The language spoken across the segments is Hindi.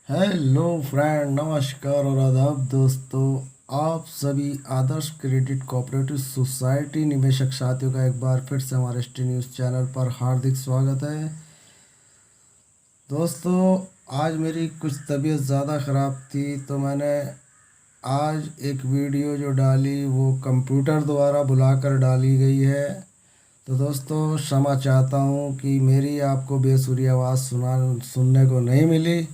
हेलो फ्रेंड, नमस्कार और आदाब दोस्तों। आप सभी आदर्श क्रेडिट कोऑपरेटिव सोसाइटी निवेशक साथियों का एक बार फिर से हमारे एसटी न्यूज़ चैनल पर हार्दिक स्वागत है। दोस्तों, आज मेरी कुछ तबीयत ज़्यादा ख़राब थी तो मैंने आज एक वीडियो जो डाली वो कंप्यूटर द्वारा बुलाकर डाली गई है। तो दोस्तों, क्षमा चाहता हूँ कि मेरी आपको बेसुरी आवाज़ सुनने को नहीं मिली।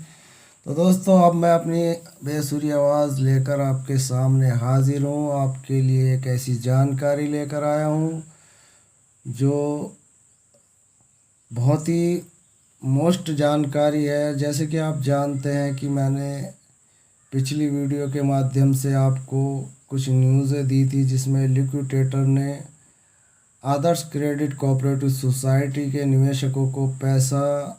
तो दोस्तों, अब मैं अपनी बेसुरी आवाज़ लेकर आपके सामने हाजिर हूँ। आपके लिए एक ऐसी जानकारी लेकर आया हूँ जो बहुत ही मोस्ट जानकारी है। जैसे कि आप जानते हैं कि मैंने पिछली वीडियो के माध्यम से आपको कुछ न्यूज़ें दी थी जिसमें लिक्विडेटर ने आदर्श क्रेडिट कोऑपरेटिव सोसाइटी के निवेशकों को पैसा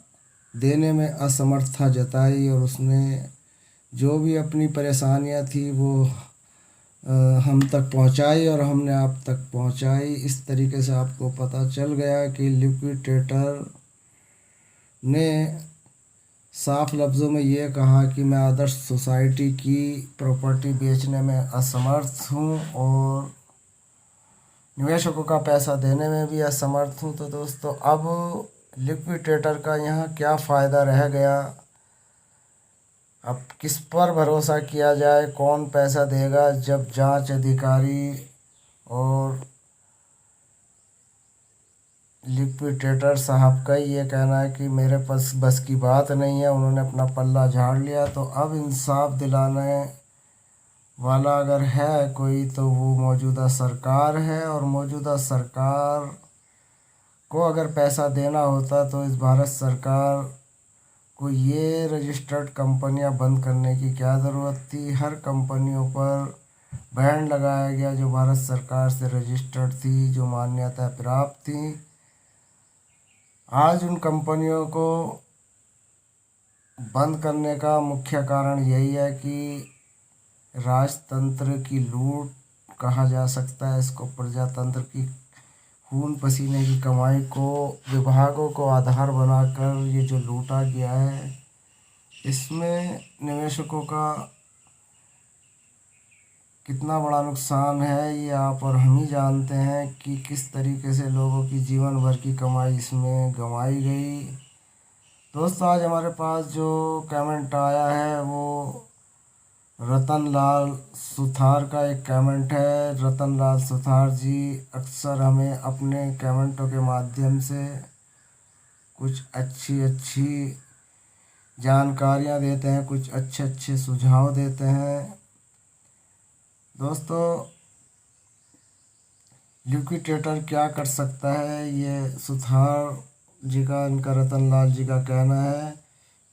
देने में असमर्थता जताई और उसने जो भी अपनी परेशानियां थी वो हम तक पहुंचाई और हमने आप तक पहुंचाई। इस तरीके से आपको पता चल गया कि लिक्विडेटर ने साफ लफ्ज़ों में ये कहा कि मैं आदर्श सोसाइटी की प्रॉपर्टी बेचने में असमर्थ हूँ और निवेशकों का पैसा देने में भी असमर्थ हूँ। तो दोस्तों, अब लिक्विडेटर का यहाँ क्या फ़ायदा रह गया? अब किस पर भरोसा किया जाए, कौन पैसा देगा, जब जांच अधिकारी और लिक्विडेटर साहब का ये कहना है कि मेरे पास बस की बात नहीं है, उन्होंने अपना पल्ला झाड़ लिया। तो अब इंसाफ दिलाने वाला अगर है कोई तो वो मौजूदा सरकार है, और मौजूदा सरकार को अगर पैसा देना होता तो इस भारत सरकार को ये रजिस्टर्ड कंपनियां बंद करने की क्या ज़रूरत थी। हर कंपनियों पर बैन लगाया गया जो भारत सरकार से रजिस्टर्ड थी, जो मान्यता प्राप्त थी। आज उन कंपनियों को बंद करने का मुख्य कारण यही है कि राजतंत्र की लूट कहा जा सकता है इसको, प्रजातंत्र की खून पसीने की कमाई को विभागों को आधार बनाकर ये जो लूटा गया है, इसमें निवेशकों का कितना बड़ा नुकसान है ये आप और हम ही जानते हैं कि किस तरीके से लोगों की जीवन भर की कमाई इसमें गंवाई गई। दोस्तों, आज हमारे पास जो कमेंट आया है वो रतन लाल सुथार का एक कमेंट है। रतन लाल सुथार जी अक्सर हमें अपने कमेंटों के माध्यम से कुछ अच्छी अच्छी जानकारियाँ देते हैं, कुछ अच्छे अच्छे सुझाव देते हैं। दोस्तों, लिक्विडेटर क्या कर सकता है, ये सुथार जी का, इनका रतन लाल जी का कहना है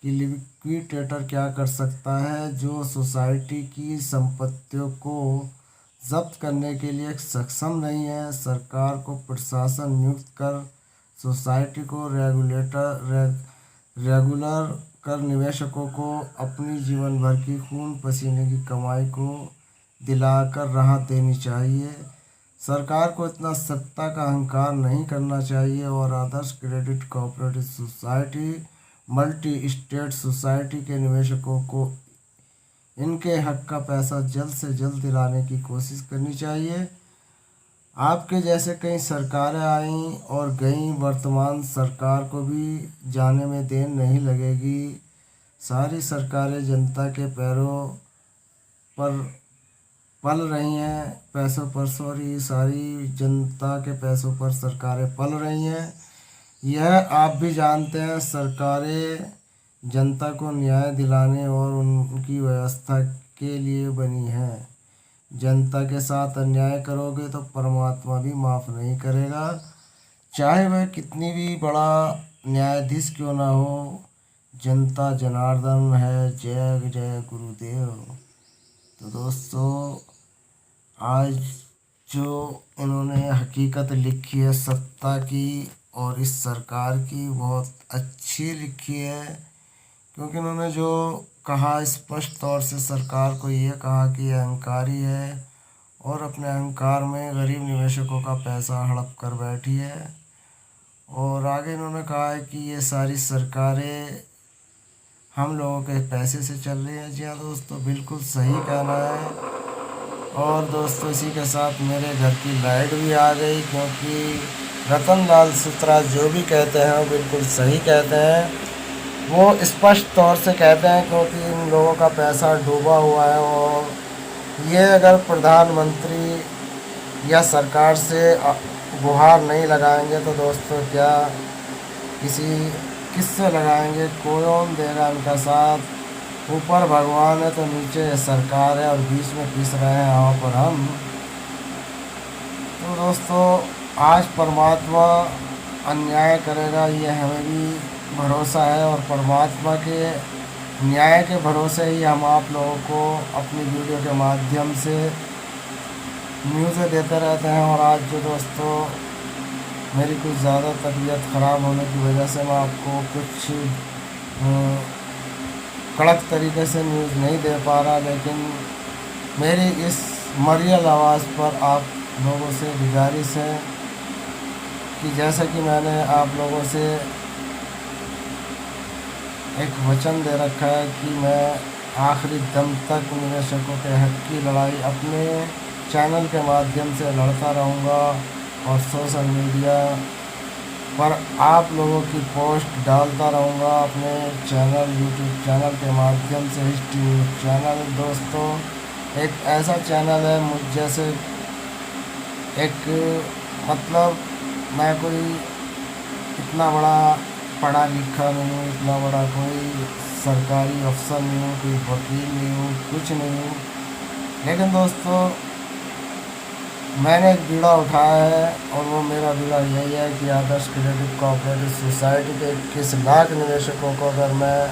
कि लिक्विडेटर क्या कर सकता है। जो सोसाइटी की संपत्तियों को जब्त करने के लिए सक्षम नहीं है, सरकार को प्रशासन नियुक्त कर सोसाइटी को रेगुलर कर निवेशकों को अपनी जीवन भर की खून पसीने की कमाई को दिलाकर राहत देनी चाहिए। सरकार को इतना सत्ता का अहंकार नहीं करना चाहिए और Adarsh credit cooperative society multi state society के निवेशकों को इनके हक का पैसा जल्द से जल्द दिलाने की कोशिश करनी चाहिए। आपके जैसे कई सरकारें आईं और गईं, वर्तमान सरकार को भी जाने में देर नहीं लगेगी। सारी सरकारें जनता के पैरों पर पल रही हैं, पैसों पर, सॉरी, सारी जनता के पैसों पर सरकारें पल रही हैं। यह आप भी जानते हैं, सरकारें जनता को न्याय दिलाने और उनकी व्यवस्था के लिए बनी हैं। जनता के साथ अन्याय करोगे तो परमात्मा भी माफ़ नहीं करेगा, चाहे वह कितनी भी बड़ा न्यायाधीश क्यों ना हो। जनता जनार्दन है। जय जय गुरुदेव। तो दोस्तों, आज जो इन्होंने हकीकत लिखी है सत्ता की और इस सरकार की, बहुत अच्छी लिखी है, क्योंकि इन्होंने जो कहा स्पष्ट तौर से सरकार को ये कहा कि यह अहंकारी है और अपने अहंकार में गरीब निवेशकों का पैसा हड़प कर बैठी है। और आगे इन्होंने कहा है कि ये सारी सरकारें हम लोगों के पैसे से चल रही है। जी हाँ दोस्तों, बिल्कुल सही कहना है। और दोस्तों इसी के साथ मेरे घर की लाइट भी आ गई, क्योंकि रतन लाल सुतरा जो भी कहते हैं वो बिल्कुल सही कहते हैं। वो स्पष्ट तौर से कहते हैं, क्योंकि इन लोगों का पैसा डूबा हुआ है। और ये अगर प्रधानमंत्री या सरकार से गुहार नहीं लगाएंगे तो दोस्तों क्या किससे लगाएंगे? कौन देगा इनका साथ? ऊपर भगवान है तो नीचे सरकार है, और बीच में पिस रहे हैं यहाँ पर हम। तो दोस्तों आज परमात्मा अन्याय करेगा, ये हमें भी भरोसा है। और परमात्मा के न्याय के भरोसे ही हम आप लोगों को अपनी वीडियो के माध्यम से न्यूज़ें देते रहते हैं। और आज जो दोस्तों मेरी कुछ ज़्यादा तबीयत ख़राब होने की वजह से मैं आपको कुछ कड़क तरीके से न्यूज़ नहीं दे पा रहा, लेकिन मेरी इस मरियल आवाज़ पर आप लोगों से गुजारिश है कि जैसा कि मैंने आप लोगों से एक वचन दे रखा है कि मैं आखिरी दम तक निवेशकों के हक़ की लड़ाई अपने चैनल के माध्यम से लड़ता रहूँगा। और सोशल मीडिया पर आप लोगों की पोस्ट डालता रहूँगा अपने चैनल यूट्यूब चैनल के माध्यम से। हिस्ट्री न्यूज़ चैनल दोस्तों एक ऐसा चैनल है मुझ जैसे एक मतलब मैं कोई इतना बड़ा पढ़ा लिखा नहीं हूँ, इतना बड़ा कोई सरकारी अफसर नहीं हूँ, कोई वकील नहीं हूँ, कुछ नहीं हूँ। लेकिन दोस्तों मैंने एक बीड़ा उठाया है, और वो मेरा बीड़ा यही है कि आदर्श क्रेडिट कोऑपरेटिव सोसाइटी के 21 लाख निवेशकों को अगर मैं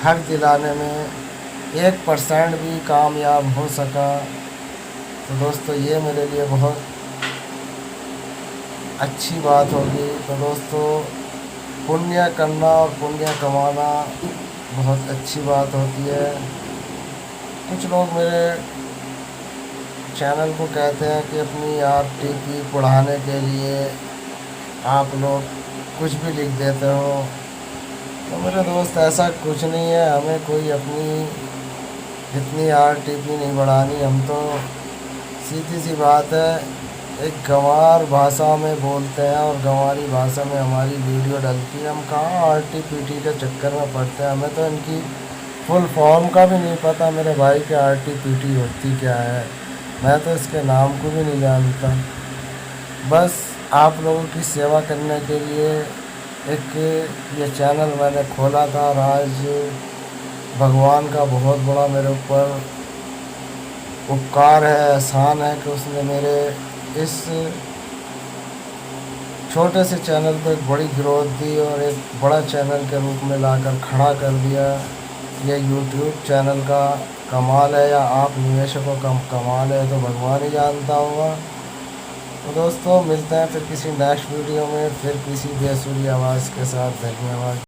हक दिलाने में 1% भी कामयाब हो सका तो दोस्तों ये मेरे लिए बहुत अच्छी बात होगी। तो दोस्तों पुण्य करना और पुण्य कमाना बहुत अच्छी बात होती है। कुछ लोग मेरे चैनल को कहते हैं कि अपनी आरटीपी बढ़ाने के लिए आप लोग कुछ भी लिख देते हो। तो मेरे दोस्त ऐसा कुछ नहीं है, हमें कोई अपनी इतनी आरटीपी नहीं बढ़ानी। हम तो सीधी सी बात है एक गंवार भाषा में बोलते हैं, और गंवारी भाषा में हमारी वीडियो डलती है। हम कहाँ आरटीपीटी के चक्कर में पड़ते हैं, हमें तो इनकी फुल फॉर्म का भी नहीं पता मेरे भाई कि आरटीपीटी होती क्या है। मैं तो इसके नाम को भी नहीं जानता। बस आप लोगों की सेवा करने के लिए एक ये चैनल मैंने खोला था, और आज भगवान का बहुत बड़ा मेरे ऊपर उपकार है, एहसान है कि उसने मेरे इस छोटे से चैनल को एक बड़ी ग्रोथ दी और एक बड़ा चैनल के रूप में लाकर खड़ा कर दिया। ये यूट्यूब चैनल का कमाल है, या आप निवेशकों का कमाल है, तो भगवान ही जानता होगा। तो दोस्तों मिलते हैं फिर किसी नेक्स्ट वीडियो में, फिर किसी बेसुरी आवाज़ के साथ। धन्यवाद।